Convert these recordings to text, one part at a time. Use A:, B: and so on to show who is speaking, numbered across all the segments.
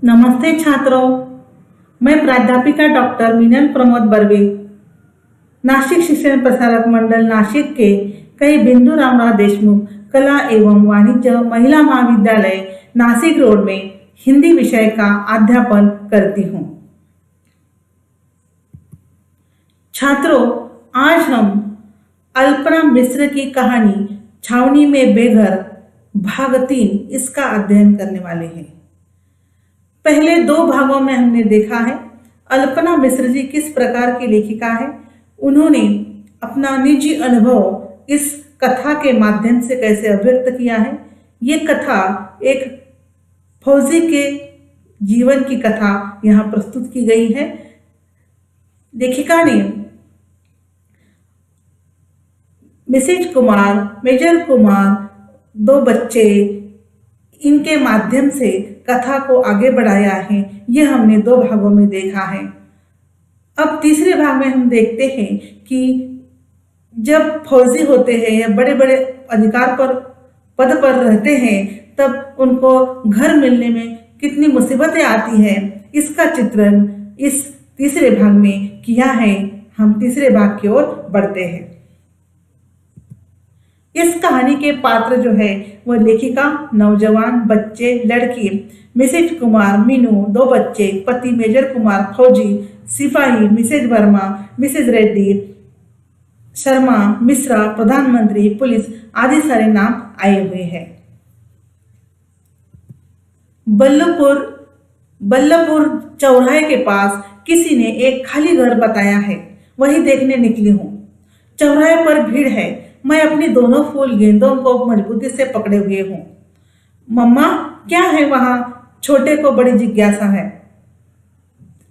A: नमस्ते छात्रों, मैं प्राध्यापिका डॉक्टर मीनल प्रमोद बर्वे नासिक शिक्षण प्रसारक मंडल नासिक के कई बिंदु रामराव देशमुख कला एवं वाणिज्य महिला महाविद्यालय नासिक रोड में हिंदी विषय का अध्यापन करती हूँ। छात्रों, आज हम अल्पना मिश्र की कहानी छावनी में बेघर भाग 3 इसका अध्ययन करने वाले हैं। पहले 2 भागों में हमने देखा है अल्पना मिश्र जी किस प्रकार की लेखिका है। उन्होंने अपना निजी अनुभव इस कथा के माध्यम से कैसे अभिव्यक्त किया है। ये कथा एक फौजी के जीवन की कथा यहाँ प्रस्तुत की गई है। लेखिका ने मिसेज कुमार, मेजर कुमार, 2 बच्चे, इनके माध्यम से कथा को आगे बढ़ाया है। यह हमने 2 भागों में देखा है। अब तीसरे भाग में हम देखते हैं कि जब फौजी होते हैं या बड़े बड़े अधिकार पर पद पर रहते हैं तब उनको घर मिलने में कितनी मुसीबतें आती हैं, इसका चित्रण इस तीसरे भाग में किया है। हम तीसरे भाग की ओर बढ़ते हैं। इस कहानी के पात्र जो है वह लेखिका, नौजवान, बच्चे, लड़की, मिसेज कुमार, मीनू, 2 बच्चे, पति मेजर कुमार फौजी, सिपाही मिसेज वर्मा, मिसेज रेड्डी, शर्मा, मिश्रा, प्रधानमंत्री, पुलिस आदि सारे नाम आए हुए हैं। बल्लभपुर चौराहे के पास किसी ने एक खाली घर बताया है, वही देखने निकली हूँ। चौराहे पर भीड़ है। मैं अपनी दोनों फूल गेंदों को मजबूती से पकड़े हुए हूँ। मम्मा, क्या है वहां? छोटे को बड़ी जिज्ञासा है।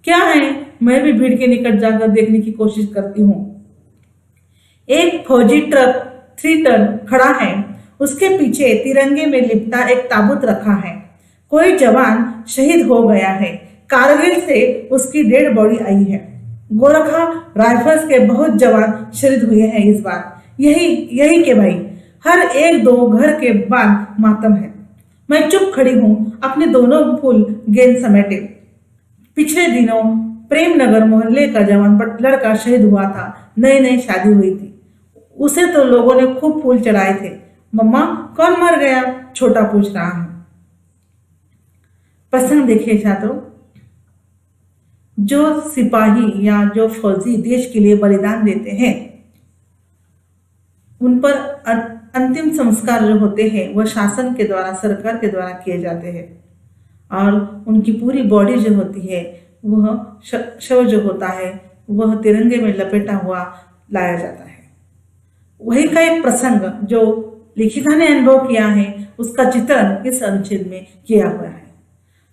A: क्या है? मैं भी भीड़ के निकट जाकर देखने की कोशिश करती हूँ। एक फौजी ट्रक 3 टन खड़ा है। उसके पीछे तिरंगे में लिपटा एक ताबूत रखा है। कोई जवान शहीद हो गया है। कारगिल से उसकी डेड बॉडी आई है। गोरखा राइफल्स के बहुत जवान शहीद हुए हैं इस बार। यही के भाई, हर 1-2 घर के बाद मातम है। मैं चुप खड़ी हूँ, अपने दोनों फूल गेंद समेटे। पिछले दिनों प्रेमनगर मोहल्ले का जवान लड़का शहीद हुआ था। नई शादी हुई थी। उसे तो लोगों ने खूब फूल चढ़ाए थे। मम्मा, कौन मर गया? छोटा पूछ रहा है। प्रसंग देखिए छात्रों। जो सिपाही या जो फौजी देश के लिए बलिदान देते हैं उन पर अंतिम संस्कार जो होते हैं वह शासन के द्वारा, सरकार के द्वारा किए जाते हैं और उनकी पूरी बॉडी जो होती है वह शव जो होता है वह तिरंगे में लपेटा हुआ लाया जाता है। वही का एक प्रसंग जो लेखिका ने अनुभव किया है उसका चित्रण इस अनुच्छेद में किया हुआ है।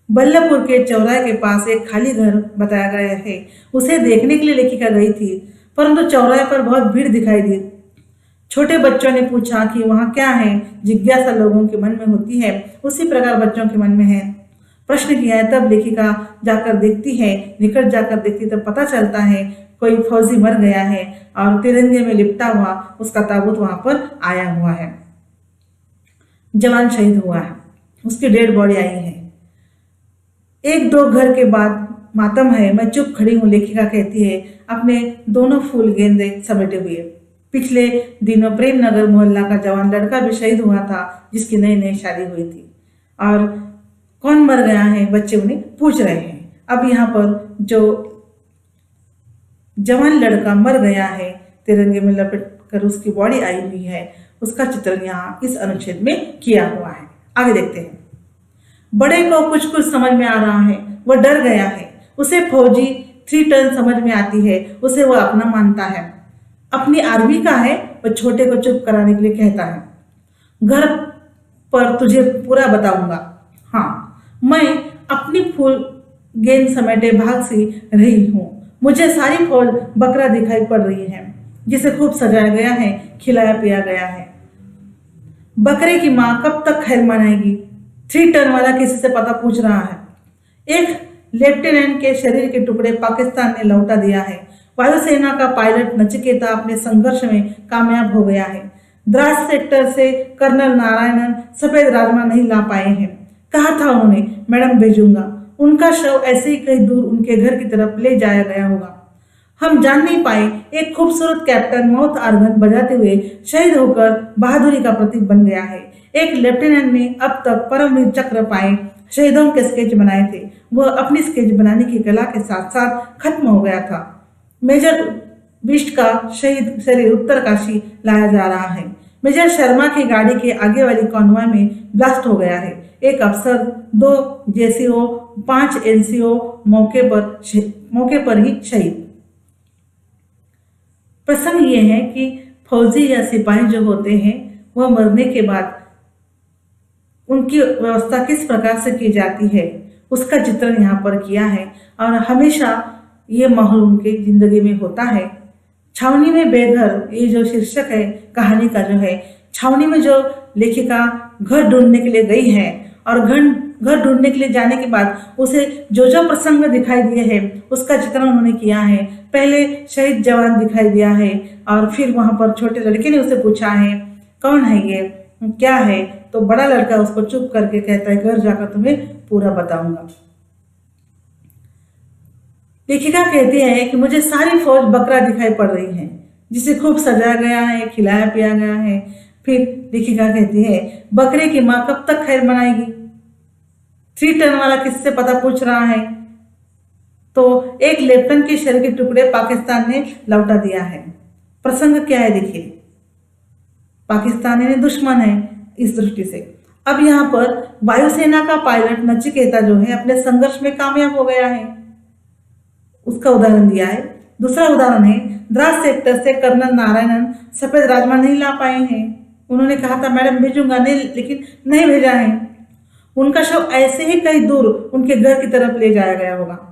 A: बल्लभपुर के चौराहे के पास एक खाली घर बताया गया है। उसे देखने के लिए लेखिका गई थी, परंतु चौराहे पर बहुत भीड़ दिखाई दी। छोटे बच्चों ने पूछा कि वहां क्या है। जिज्ञासा लोगों के मन में होती है, उसी प्रकार बच्चों के मन में है। प्रश्न किया है, तब लेखिका जाकर देखती है। निकट जाकर देखती तब पता चलता है कोई फौजी मर गया है और तिरंगे में लिपटा हुआ उसका ताबूत वहां पर आया हुआ है। जवान शहीद हुआ है, उसकी डेड बॉडी आई है। 1-2 घर के बाद मातम है। मैं चुप खड़ी हूँ, लेखिका कहती है, अपने दोनों फूल गेंदे समेटे हुए। पिछले दिनों प्रेमनगर मोहल्ला का जवान लड़का भी शहीद हुआ था जिसकी नई शादी हुई थी। और कौन मर गया है? बच्चे उन्हें पूछ रहे हैं। अब यहाँ पर जो जवान लड़का मर गया है, तिरंगे में लपेट कर उसकी बॉडी आई हुई है, उसका चित्रण यहाँ इस अनुच्छेद में किया हुआ है। आगे देखते हैं। बड़े को कुछ समझ में आ रहा है। वह डर गया है। उसे फौजी 3 टन समझ में आती है। उसे वह अपना मानता है। अपनी आर्मी का है। वह छोटे को चुप कराने के लिए कहता है, घर पर तुझे पूरा बताऊंगा। हाँ, मैं अपनी फूल गेंद समेटे भाग सी रही हूँ। मुझे सारी फौज बकरा दिखाई पड़ रही है जिसे खूब सजाया गया है, खिलाया पिया गया है। बकरे की माँ कब तक खैर मनाएगी? 3 टन वाला किसी से पता पूछ रहा है। एक लेफ्टिनेंट के शरीर के टुकड़े पाकिस्तान ने लौटा दिया है। वायुसेना का पायलट नचिकेता अपने संघर्ष में कामयाब हो गया है। द्रास सेक्टर से कर्नल नारायणन सफेद राजमा नहीं ला पाए हैं। कहा था उन्होंने, मैडम भेजूंगा। उनका शव ऐसे ही कहीं दूर उनके घर की तरफ ले जाया गया होगा। हम जान नहीं पाए एक खूबसूरत कैप्टन मौत आर्गन बजाते हुए शहीद होकर बहादुरी का प्रतीक बन गया है। एक लेफ्टिनेंट ने अब तक परमवीर चक्र पाए शहीदों के स्केच बनाए थे, वह अपनी स्केच बनाने की कला के साथ साथ खत्म हो गया था। मेजर बिष्ट का शहीद शरीर उत्तरकाशी लाया जा रहा है। मेजर शर्मा की गाड़ी के आगे वाली कॉन्वॉय में ब्लास्ट हो गया है। एक अफसर, 2 जेसीओ, 5 एनसीओ मौके पर ही शहीद। प्रसंग ये है कि फौजी या सिपाही जो होते हैं वह मरने के बाद उनकी व्यवस्था किस प्रकार से की जाती है उसका चित्रण यहाँ पर किया है। और हमेशा ये माहौल उनकी जिंदगी में होता है। छावनी में बेघर, ये जो शीर्षक है कहानी का जो है, छावनी में जो लेखिका घर ढूंढने के लिए गई है और घर ढूंढने के लिए जाने के बाद उसे जो प्रसंग दिखाई दिए हैं उसका चित्रण उन्होंने किया है। पहले शहीद जवान दिखाई दिया है और फिर वहां पर छोटे लड़के ने उसे पूछा है कौन है ये, क्या है, तो बड़ा लड़का उसको चुप करके कहता है घर जाकर तुम्हें पूरा बताऊंगा। लेखिका कहती है कि मुझे सारी फौज बकरा दिखाई पड़ रही है जिसे खूब सजाया गया है, खिलाया पिया गया है। फिर लेखिका कहती है बकरे की माँ कब तक खैर मनाएगी। 3 टन वाला किससे पता पूछ रहा है। तो एक लेफ्टिनेंट के शरीर के टुकड़े पाकिस्तान ने लौटा दिया है। प्रसंग क्या है देखिए, पाकिस्तानी ने दुश्मन है इस दृष्टि से। अब यहाँ पर वायुसेना का पायलट नचिकेता जो है अपने संघर्ष में कामयाब हो गया है, उसका उदाहरण दिया है। दूसरा उदाहरण है द्रास सेक्टर से कर्नल नारायणन सफेद राजमा नहीं ला पाए हैं। उन्होंने कहा था मैडम भेजूंगा नहीं, लेकिन नहीं भेजा है। उनका शव ऐसे ही कहीं दूर उनके घर की तरफ ले जाया गया होगा।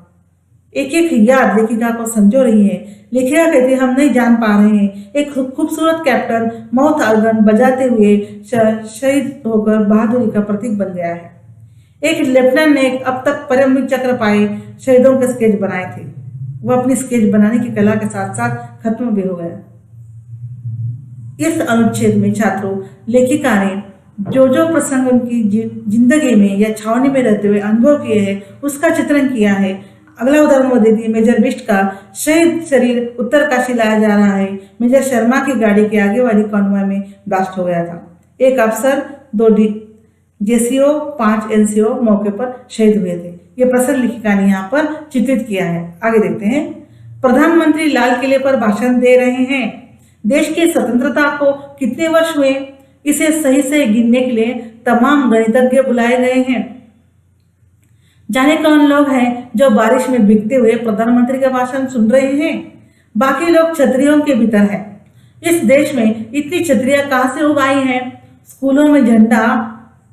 A: एक एक याद लेखिका को संजो रही है। लेखिका कहती है हम नहीं जान पा रहे हैं। एक खूबसूरत कैप्टन माउथ आर्गन बजाते हुए शहीद होकर बहादुरी का प्रतीक बन गया है। एक लेफ्टिनेंट ने अब तक परमवीर चक्र पाए शहीदों के स्केच बनाए थे, वह अपनी स्केच बनाने की कला के साथ साथ खत्म भी हो गया। इस अनुच्छेद में छात्रों लेखिका ने जो प्रसंग उनकी जिंदगी में या छावनी में रहते हुए अनुभव किए हैं उसका चित्रण किया है। अगला उदाहरण वो देती है मेजर बिष्ट का शहीद शरीर उत्तरकाशी लाया जा रहा है। मेजर शर्मा की गाड़ी के आगे वाली कॉन्वॉय में ब्लास्ट हो गया था। एक अफसर, 2 जेसीओ, 5 एनसीओ मौके पर शहीद हुए थे। ये प्रसंग लेखिका ने यहाँ पर चित्रित किया है। आगे देखते हैं। प्रधानमंत्री लाल किले पर भाषण दे रहे हैं। देश की स्वतंत्रता को कितने वर्ष हुए, इसे सही से गिनने के लिए तमाम गणितज्ञ बुलाए गए हैं। जाने कौन लोग हैं जो बारिश में भीगते हुए प्रधानमंत्री का भाषण सुन रहे हैं। बाकी लोग छतरियों के भीतर हैं। इस देश में इतनी छतरियां कहाँ से उगाई हैं। स्कूलों में झंडा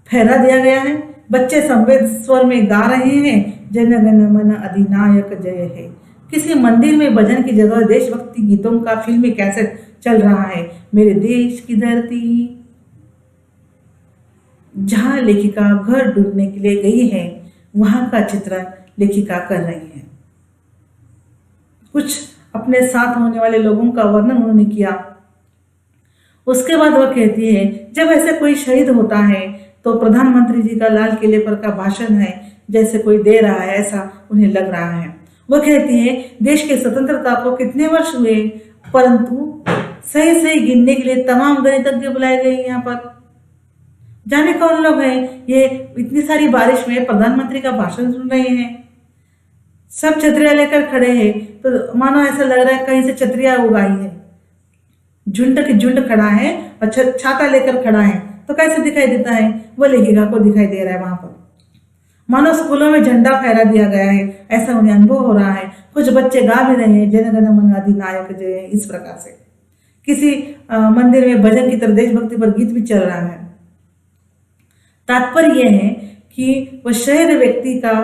A: फहरा दिया गया है। बच्चे संवेद स्वर में गा रहे हैं जन गण मन अधिनायक जय है। किसी मंदिर में भजन की जगह देशभक्ति गीतों का फिल्मी कैसेट चल रहा है। मेरे देश की धरती। जहां लेखिका घर ढूंढने के लिए गई है वहां का चित्रण लेखिका कर रही है। कुछ अपने साथ होने वाले लोगों का वर्णन उन्होंने किया। उसके बाद वह कहती है जब ऐसे कोई शहीद होता है तो प्रधानमंत्री जी का लाल किले पर का भाषण है जैसे कोई दे रहा है, ऐसा उन्हें लग रहा है। वह कहती है देश की स्वतंत्रता को कितने वर्ष हुए, परंतु सही सही गिनने के लिए तमाम गणितज्ञ बुलाए गए यहाँ पर। जाने कौन लोग हैं ये इतनी सारी बारिश में प्रधानमंत्री का भाषण सुन रहे हैं। सब छतरियां लेकर खड़े हैं, तो मानो ऐसा लग रहा है कहीं से छतरियां उगाई है। झुंड की झुंड खड़ा है और छाता लेकर खड़ा है, तो कैसे दिखाई देता है। वो लेखिका को दिखाई दे रहा है वहां पर, मानो स्कूलों में झंडा फहरा दिया गया है, ऐसा उन्हें अनुभव हो रहा है। कुछ बच्चे गा भी रहे हैं जन गण मन अधिनायक जय। इस प्रकार से किसी मंदिर में भजन की तरह देशभक्ति पर गीत भी चल रहा है। तात्पर्य यह है कि वह शहीद व्यक्ति का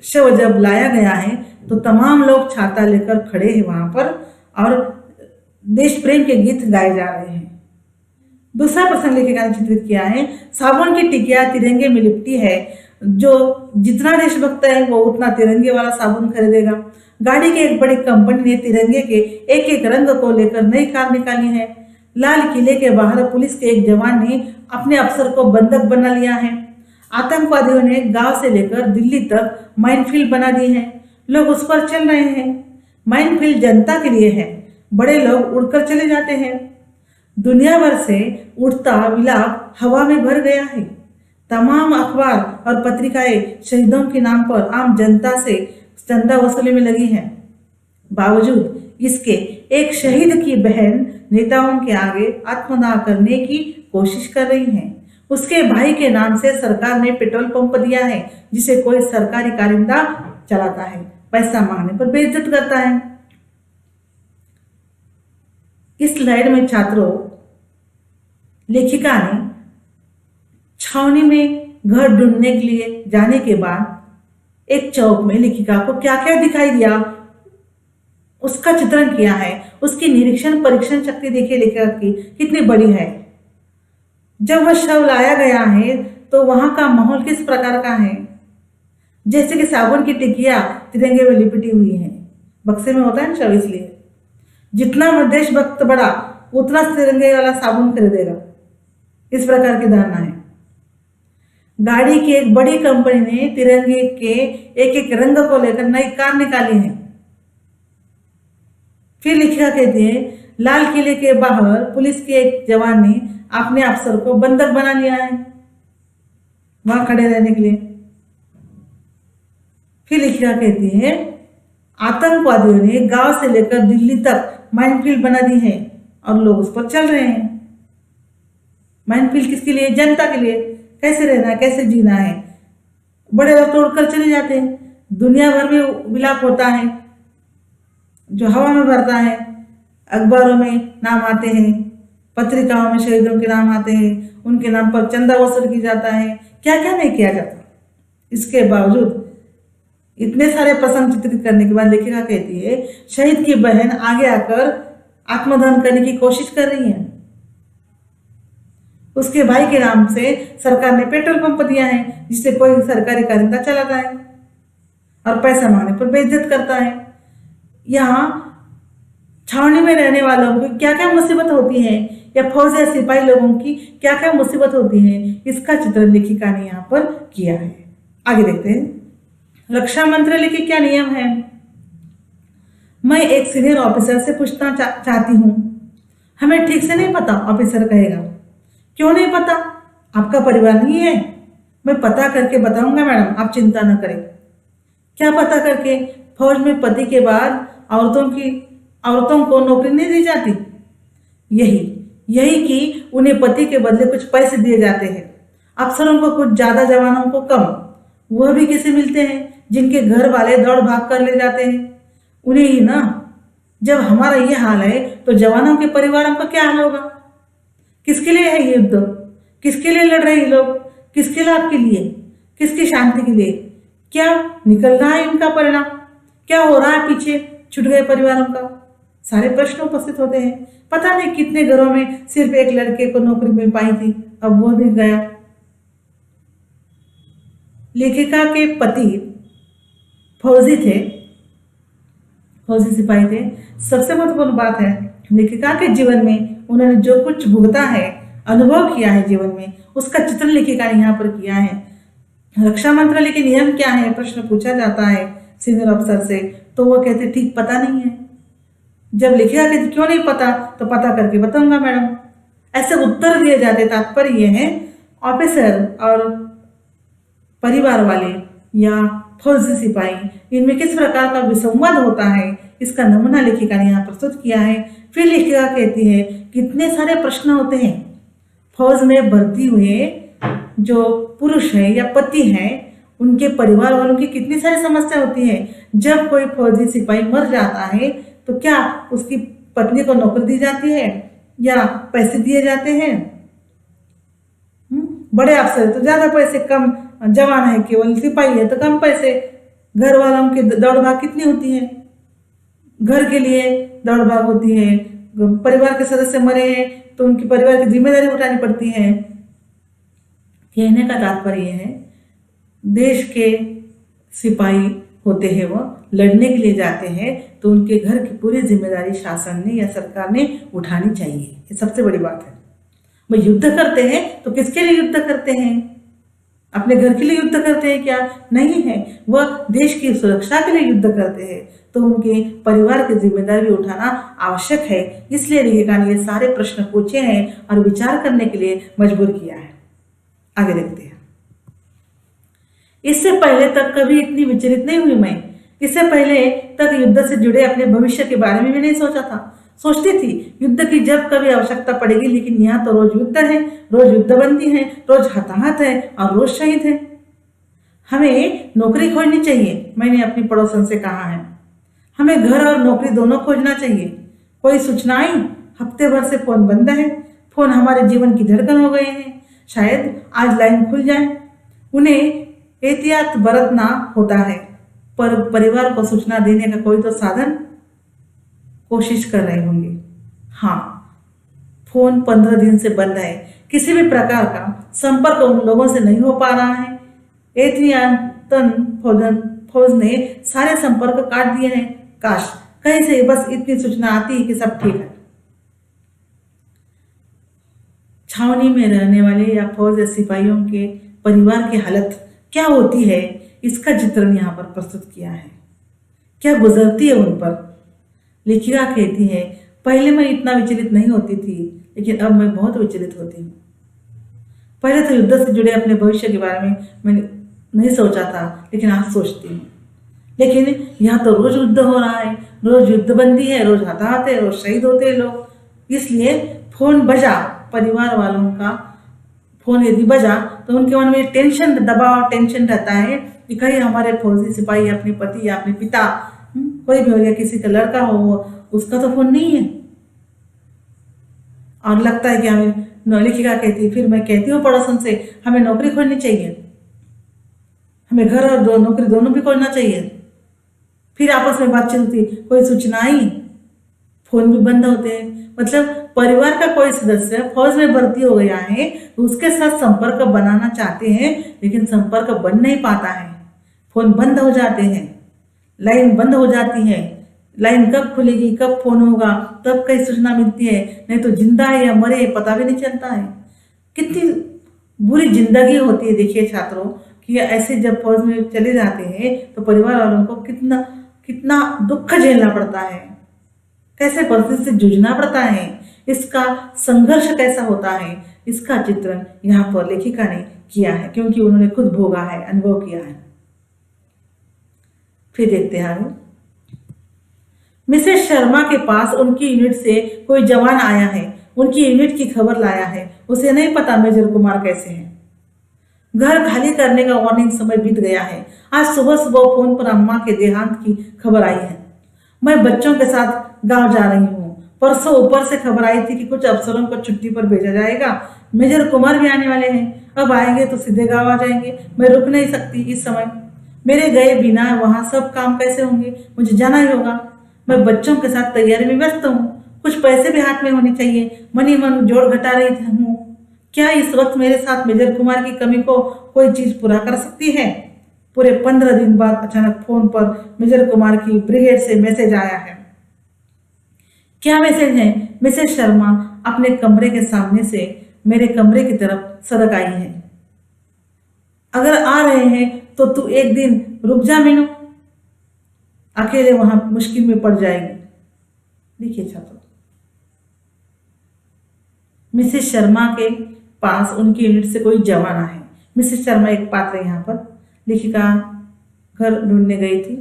A: शव जब लाया गया है तो तमाम लोग छाता लेकर खड़े हैं वहां पर और देश प्रेम के गीत गाए जा रहे हैं। दूसरा प्रसंग लेखिका ने चित्रित किया है। साबुन की टिकिया तिरंगे में लिपटी है। जो जितना देशभक्त है वो उतना तिरंगे वाला साबुन खरीदेगा। गाड़ी की एक बड़ी कंपनी ने तिरंगे के एक एक रंग को लेकर नई कार निकाली है। लाल किले के बाहर पुलिस के एक जवान ने अपने अफसर को बंधक बना लिया है। आतंकवादियों ने गांव से लेकर दिल्ली तक माइनफील्ड बना दी है। लोग उस पर चल रहे हैं। माइनफील्ड जनता के लिए है। बड़े लोग उड़कर चले जाते हैं। दुनिया भर से उड़ता विलाप हवा में भर गया है। तमाम अखबार और पत्रिकाएं शहीदों के नाम पर आम जनता से चंदा वसूली में लगी हैं। बावजूद इसके एक शहीद की बहन नेताओं के आगे आत्मदाह करने की कोशिश कर रही है। उसके भाई के नाम से सरकार ने पेट्रोल पंप दिया है, जिसे कोई सरकारी कारिंदा चलाता है, पैसा मांगने पर बेइज्जत करता है। इस स्लाइड में छात्रों, लेखिका ने छावनी में घर ढूंढने के लिए जाने के बाद एक चौक में लेखिका को क्या क्या दिखाई दिया उसका चित्रण किया है। उसकी निरीक्षण परीक्षण शक्ति देखिए लेखिका की कितनी बड़ी है। जब वह शव लाया गया है तो वहां का माहौल किस प्रकार का है। जैसे कि साबुन की टिकिया तिरंगे में लिपटी हुई है। बक्से में होता है ना शव, इसलिए जितना देशभक्त बड़ा उतना तिरंगे वाला साबुन खरीदेगा, इस प्रकार की धारणा है। गाड़ी की एक बड़ी कंपनी ने तिरंगे के एक एक रंग को लेकर नई कार निकाली है। फिर लेखिका कहती है, लाल किले के बाहर पुलिस के एक जवान ने अपने अफसर को बंधक बना लिया है वहां खड़े रहने के लिए। फिर लेखिका कहती है, आतंकवादियों ने गांव से लेकर दिल्ली तक माइनफील्ड बना दी है और लोग उस पर चल रहे हैं। माइनफील्ड किसके लिए? जनता के लिए। कैसे रहना है, कैसे जीना है। बड़े लोग तोड़कर चले जाते हैं। दुनिया भर में विलाप होता है जो हवा में भरता है। अखबारों में नाम आते हैं, पत्रिकाओं में शहीदों के नाम आते हैं, उनके नाम पर चंदा वसूल की जाता है, क्या क्या नहीं किया जाता। इसके बावजूद इतने सारे प्रसंग चित्रित करने के बाद लेखिका कहती है, शहीद की बहन आगे आकर आत्मदान करने की कोशिश कर रही है। उसके भाई के नाम से सरकार ने पेट्रोल पंप दिया है, जिससे कोई सरकारी कारिंदा चलाता है और पैसा मांगने पर बेइज्जत करता है। यहाँ छावनी में रहने वालों को क्या क्या मुसीबत होती है, या फौज या सिपाही लोगों की क्या क्या मुसीबत होती है, इसका चित्रण लेखिका ने यहाँ पर किया है। आगे देखते हैं। रक्षा मंत्रालय के क्या नियम है। मैं एक सीनियर ऑफिसर से पूछना चाहती हूँ। हमें ठीक से नहीं पता, ऑफिसर कहेगा। क्यों नहीं पता? आपका परिवार नहीं है? मैं पता करके बताऊंगा मैडम, आप चिंता न करें। क्या पता करके? फौज में पति के बाद औरतों को नौकरी नहीं दी जाती। यही कि उन्हें पति के बदले कुछ पैसे दिए जाते हैं। अफसरों को कुछ ज्यादा, जवानों को कम। वह भी किसे मिलते हैं? जिनके घर वाले दौड़ भाग कर ले जाते हैं, उन्हें ही ना। जब हमारा ये हाल है तो जवानों के परिवारों का क्या हाल होगा। किसके लिए है ये युद्ध? किसके लिए लड़ रहे हैं लोग? किसके लाभ के लिए? किसकी शांति के लिए? क्या निकल रहा है इनका परिणाम? क्या हो रहा है पीछे छूट गए परिवारों का? सारे प्रश्न उपस्थित होते हैं। पता नहीं कितने घरों में सिर्फ एक लड़के को नौकरी मिल पाई थी, अब वो भी गया। लेखिका के पति फौजी थे, फौजी सिपाही थे। सबसे महत्वपूर्ण बात है, लेखिका के जीवन में उन्होंने जो कुछ भुगता है, अनुभव किया है जीवन में, उसका चित्रण लेखिका ने यहाँ पर किया है। रक्षा मंत्रालय के नियम क्या है, प्रश्न पूछा जाता है सीनियर अफसर से, तो वो कहते ठीक पता नहीं है। जब लेखिका कहती क्यों नहीं पता, तो पता करके बताऊंगा मैडम, ऐसे उत्तर दिए जाते। तात्पर्य यह है, ऑफिसर और परिवार वाले या फौजी सिपाही, इनमें किस प्रकार का विसंवाद होता है, इसका नमूना लेखिका ने यहाँ प्रस्तुत किया है। फिर लेखिका कहती है कितने सारे प्रश्न होते हैं। फौज में भर्ती हुए जो पुरुष है या पति है, उनके परिवार वालों की कितनी सारी समस्या होती है। जब कोई फौजी सिपाही मर जाता है तो क्या उसकी पत्नी को नौकरी दी जाती है या पैसे दिए जाते हैं? बड़े अफसर तो ज्यादा पैसे, कम जवान है केवल सिपाही है तो कम पैसे। घर वालों की दौड़ भाग कितनी होती है, घर के लिए दौड़ भाग होती है। परिवार के सदस्य मरे हैं तो उनकी परिवार की जिम्मेदारी उठानी पड़ती है। कहने का तात्पर्य यह है, देश के सिपाही होते हैं, वह लड़ने के लिए जाते हैं तो उनके घर की पूरी जिम्मेदारी शासन ने या सरकार ने उठानी चाहिए। ये सबसे बड़ी बात है। वह युद्ध करते हैं तो किसके लिए युद्ध करते हैं? अपने घर के लिए युद्ध करते हैं क्या? नहीं है, वह देश की सुरक्षा के लिए युद्ध करते हैं। तो उनके परिवार की जिम्मेदारी भी उठाना आवश्यक है। इसलिए लेखिका ने ये सारे प्रश्न पूछे हैं और विचार करने के लिए मजबूर किया है। आगे देखते हैं। इससे पहले तक कभी इतनी विचलित नहीं हुई मैं। इससे पहले तक युद्ध से जुड़े अपने भविष्य के बारे में भी नहीं सोचा था। सोचती थी युद्ध की जब कभी आवश्यकता पड़ेगी, लेकिन यहाँ तो रोज युद्ध है, रोज युद्धबंदी है, रोज हताहत है और रोज शहीद है। हमें नौकरी खोजनी चाहिए, मैंने अपनी पड़ोसन से कहा है। हमें घर और नौकरी दोनों खोजना चाहिए। कोई सूचना आई? हफ्ते भर से फोन बंद है। फोन हमारे जीवन की धड़कन हो गए हैं। शायद आज लाइन खुल जाए। उन्हें एहतियात बरतना होता है, पर परिवार को सूचना देने का कोई तो साधन कोशिश कर रहे होंगे। हाँ, फोन 15 दिन से बंद है। किसी भी प्रकार का संपर्क उन लोगों से नहीं हो पा रहा है। एथियातन फौज ने सारे संपर्क काट दिए हैं। काश कहीं से बस इतनी सूचना आती कि सब ठीक है। छावनी में रहने वाले या फौज या सिपाहियों के परिवार की हालत क्या होती है, इसका चित्रण यहाँ पर प्रस्तुत किया है। क्या गुजरती है उन पर। लेखिका कहती है, पहले मैं इतना विचलित नहीं होती थी, लेकिन अब मैं बहुत विचलित होती हूँ। पहले तो युद्ध से जुड़े अपने भविष्य के बारे में मैंने नहीं सोचा था, लेकिन आज सोचती हूँ। लेकिन यहाँ तो रोज युद्ध हो रहा है, रोज युद्धबंदी है, रोज हताहत है, रोज शहीद होते हैं लोग। इसलिए फोन बजा, परिवार वालों का फोन यदि बजा तो उनके मन में टेंशन, दबाव, टेंशन रहता है कि कहीं हमारे फौजी सिपाही, अपने पति या अपने पिता, कोई भी हो गया, किसी का लड़का हो, उसका तो फोन नहीं है। और लगता है कि हमें, लेखिका कहती है, फिर मैं कहती हूँ पड़ोसन से, हमें नौकरी खोजनी चाहिए, हमें घर और नौकरी दोनों भी खोजना चाहिए। फिर आपस में बातचीत होती, कोई सूचना आई, फोन भी बंद होते हैं। मतलब परिवार का कोई सदस्य फौज में भर्ती हो गया है, उसके साथ संपर्क बनाना चाहते हैं, लेकिन संपर्क बन नहीं पाता है। फोन बंद हो जाते हैं, लाइन बंद हो जाती है। लाइन कब खुलेगी, कब फोन होगा, तब कई सूचना मिलती है, नहीं तो जिंदा है या मरे पता भी नहीं चलता है। कितनी बुरी जिंदगी होती है। देखिए छात्रों, कि ऐसे जब फौज में चले जाते हैं तो परिवार वालों को कितना कितना दुख झेलना पड़ता है, कैसे परिस्थिति से जूझना पड़ता है, इसका संघर्ष कैसा होता है, इसका चित्रण यहाँ पर लेखिका ने किया है, क्योंकि उन्होंने खुद भोगा है, अनुभव किया है। फिर देखते हैं आगे। मिसेस शर्मा के पास उनकी यूनिट से कोई जवान आया है, उनकी यूनिट की खबर लाया है। उसे नहीं पता मेजर कुमार कैसे हैं। घर खाली करने का वार्निंग समय बीत गया है। आज सुबह सुबह फोन पर अम्मा के देहांत की खबर आई है। मैं बच्चों के साथ गांव जा रही हूँ। परसों ऊपर से खबर आई थी कि कुछ अफसरों को छुट्टी पर भेजा जाएगा। मेजर कुमार भी आने वाले हैं। अब आएंगे तो सीधे गांव आ जाएंगे। मैं रुक नहीं सकती इस समय। मेरे गए बिना वहां सब काम कैसे होंगे, मुझे जाना ही होगा। मैं बच्चों के साथ तैयारी में व्यस्त हूँ। कुछ पैसे भी हाथ में होने चाहिए। मनी मन जोड़ घटा रही हूँ। क्या इस वक्त मेरे साथ मेजर कुमार की कमी को कोई चीज पूरा कर सकती है? पूरे 15 दिन बाद अचानक फोन पर मेजर कुमार की ब्रिगेड से मैसेज आया है। क्या मैसेज है? मिसेस शर्मा अपने कमरे के सामने से मेरे कमरे की तरफ सड़क आई है। अगर आ रहे हैं तो तू एक दिन रुक जा मीनू, अकेले वहां मुश्किल में पड़ जाएगी। देखिए छात्रों, मिसेस शर्मा के पास उनकी यूनिट से कोई जवान है। मिसेस शर्मा एक पात्र यहाँ पर। लेखिका घर ढूंढने गई थी,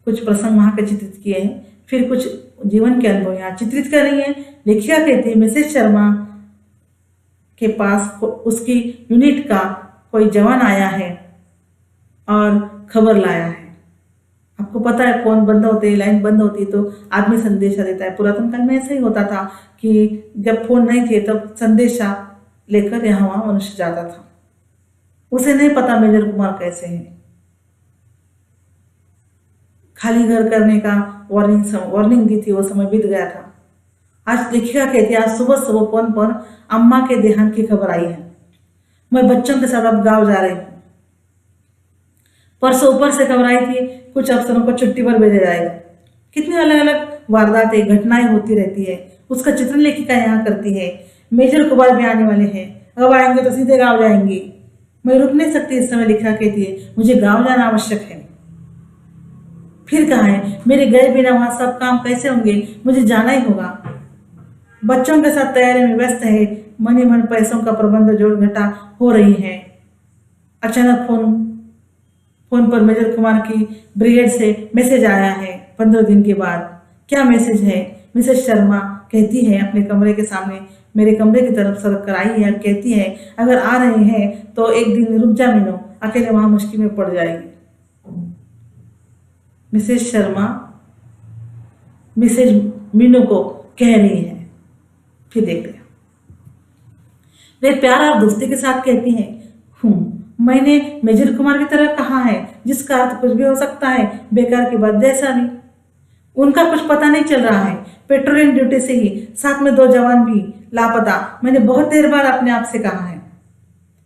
A: कुछ प्रसंग वहां के चित्रित किए हैं, फिर कुछ जीवन के अनुभव यहाँ चित्रित कर रही है। लेखिका कहती है मिसेस शर्मा के पास उसकी यूनिट का कोई जवान आया है और खबर लाया है। आपको पता है फोन बंद होते, लाइन बंद होती तो आदमी संदेशा देता है। पुरातन काल में ऐसा ही होता था कि जब फोन नहीं थे तब संदेशा लेकर यहाँ वहां मनुष्य जाता था। उसे नहीं पता मेजर कुमार कैसे हैं। खाली घर करने का वार्निंग दी थी, वो समय बीत गया था। आज लेखिका कहती है आज सुबह सुबह फोन पर अम्मा के देहांत की खबर आई है। मैं बच्चों के साथ अब गांव जा रही हूँ। परसों ऊपर से खबर आई थी कुछ अफसरों को छुट्टी पर भेजा जाएगा। कितनी अलग अलग वारदातें, घटनाएं होती रहती है, उसका चित्रण लेखिका यहाँ करती है। मेजर कुमार भी आने वाले हैं। अब आएंगे तो सीधे गांव जाएंगे। मैं रुक नहीं सकती इस समय, लेखिका कहती है, मुझे गांव जाना आवश्यक है। फिर कहाँ है, मेरे गए बिना वहां सब काम कैसे होंगे, मुझे जाना ही होगा। बच्चों के साथ तैयारी में व्यस्त है, मन ही मन पैसों का प्रबंध जोड़ घटा हो रही है। अचानक फोन पर मेजर कुमार की ब्रिगेड से मैसेज आया है 15 दिन के बाद। क्या मैसेज है? मिसेस शर्मा कहती है अपने कमरे के सामने मेरे कमरे की तरफ सड़क कर आई है, कहती है, अगर आ रहे हैं तो एक दिन रुक जा मीनू, अकेले वहां मुश्किल में पड़ जाएगी। मिसेस शर्मा मिसेज मीनू को कह रही है। फिर देखते हैं, वे प्यार और दोस्ती के साथ कहती हैं, मैंने मेजर कुमार की तरह कहा है, जिसका अर्थ कुछ भी हो सकता है, बेकार की बात जैसा भी। उनका कुछ पता नहीं चल रहा है, पेट्रोलिंग ड्यूटी से ही साथ में 2 जवान भी लापता, मैंने बहुत देर बाद अपने आप से कहा है।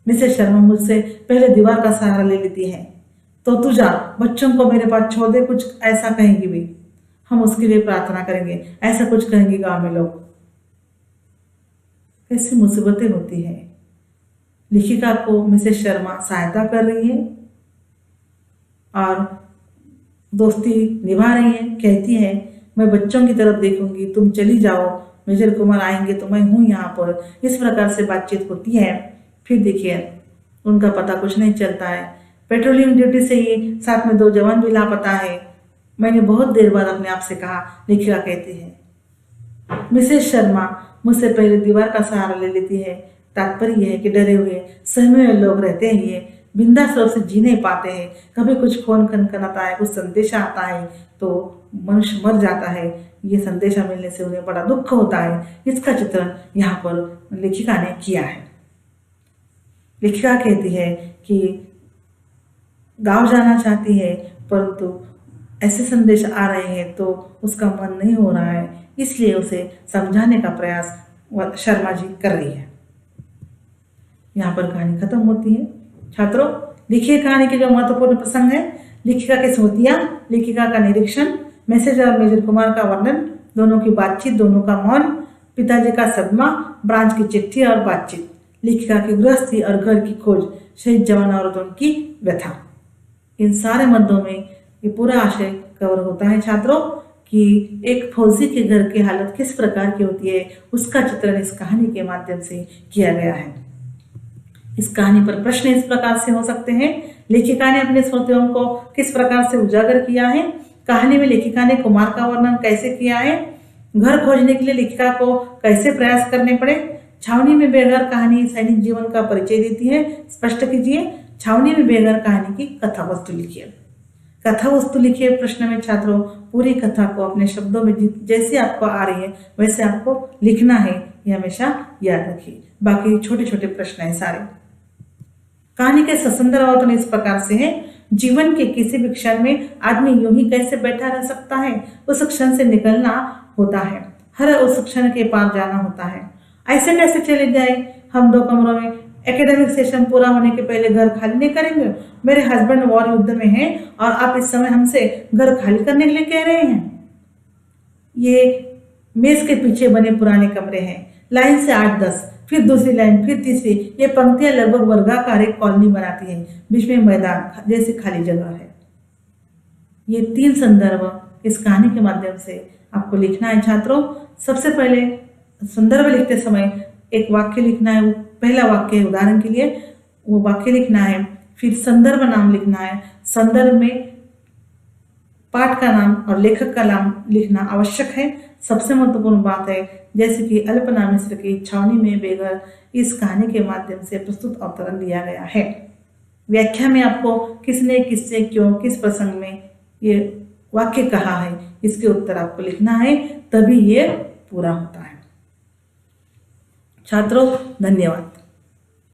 A: मिसेस शर्मा मुझसे पहले दीवार का सहारा ले लेती है। तो तू जा, बच्चों को मेरे पास छोड़ दे, कुछ ऐसा कहेंगी भी, हम उसके लिए प्रार्थना करेंगे, ऐसा कुछ कहेंगे गांव में लोग। कैसी मुसीबतें होती है। लेखिका को मिसेस शर्मा सहायता कर रही है और दोस्ती निभा रही है। कहती है, मैं बच्चों की तरफ देखूंगी, तुम चली जाओ, मेजर कुमार आएंगे तो मैं हूं यहाँ पर। इस प्रकार से बातचीत होती है। फिर देखिए, उनका पता कुछ नहीं चलता है। पेट्रोलिंग ड्यूटी से ही साथ में 2 जवान भी लापता है, मैंने बहुत देर बाद अपने आप से कहा, लेखिका कहती है। मिसेस शर्मा मुझसे पहले दीवार का सहारा ले लेती है। तात्पर्य यह है कि डरे हुए सहमे हुए लोग रहते हैं, ये बिंदास रूप से जी नहीं पाते हैं। कभी कुछ फोन खनखनाता है, कुछ संदेशा आता है तो मनुष्य मर जाता है। ये संदेशा मिलने से उन्हें बड़ा दुख होता है। इसका चित्रण यहाँ पर लेखिका ने किया है। लेखिका कहती है कि गांव जाना चाहती है, परंतु ऐसे संदेश आ रहे हैं तो उसका मन नहीं हो रहा है, इसलिए उसे समझाने का प्रयास शर्मा जी कर रही है। यहाँ पर कहानी खत्म होती है। छात्रों, लिखिए कहानी के जो महत्वपूर्ण प्रसंग है, लेखिका की स्मृतियां, लेखिका का निरीक्षण, मैसेज और मेजर कुमार का वर्णन, दोनों की बातचीत, दोनों का मौन, पिताजी का सदमा, ब्रांच की चिट्ठी और बातचीत, लेखिका की गृहस्थी और घर की खोज, शहीद जवान और उनकी व्यथा। इन सारे मद्दों में ये पूरा आशय कवर होता है छात्रों कि एक फौजी के घर की हालत किस प्रकार की होती है, उसका चित्रण इस कहानी के माध्यम से किया गया है। इस कहानी पर प्रश्न इस प्रकार से हो सकते हैं, लेखिका ने अपने स्मृतियों को किस प्रकार से उजागर किया है, कहानी में लेखिका ने कुमार का वर्णन कैसे किया है, घर खोजने के लिए लेखिका को कैसे प्रयास करने पड़े, छावनी में बेघर कहानी सैनिक जीवन का परिचय देती है, स्पष्ट कीजिए। छावनी में बेघर कहानी की कथा वस्तु लिखिए। कथा वस्तु लिखिए प्रश्न में छात्रों पूरी कथा को अपने शब्दों में जैसे आपको आ रही है वैसे आपको लिखना है, ये हमेशा याद रखिए। बाकी छोटे छोटे प्रश्न है सारे। कहानी के ससंदर अवतरण इस प्रकार से है, जीवन के किसी भी क्षण में आदमी यूं ही कैसे बैठा रह सकता है, उस क्षण से निकलना होता है, हर उस क्षण के पार जाना होता है। ऐसे कैसे चले जाए, हम 2 कमरों में एकेडमिक सेशन पूरा होने के पहले घर खाली नहीं करेंगे। मेरे हस्बैंड वॉर युद्ध में हैं और आप इस समय हमसे घर खाली करने के लिए कह रहे हैं। ये मेज के पीछे बने पुराने कमरे हैं, लाइन से 8-10, फिर दूसरी लाइन, फिर तीसरी, ये पंक्तियां लगभग वर्गाकार एक कॉलोनी बनाती हैं, बीच में मैदान जैसी खाली जगह है। ये 3 संदर्भ इस कहानी के माध्यम से आपको लिखना है छात्रों। सबसे पहले संदर्भ लिखते समय एक वाक्य लिखना है, पहला वाक्य उदाहरण के लिए वो वाक्य लिखना है, फिर संदर्भ नाम लिखना है, संदर्भ में पाठ का नाम और लेखक का नाम लिखना आवश्यक है। सबसे महत्वपूर्ण बात है, जैसे कि अल्पना मिश्र की छावनी में बेघर इस कहानी के माध्यम से प्रस्तुत अवतरण दिया गया है। व्याख्या में आपको किसने, किससे, क्यों, किस प्रसंग में ये वाक्य कहा है, इसके उत्तर आपको लिखना है, तभी ये पूरा होता है। छात्रों, धन्यवाद।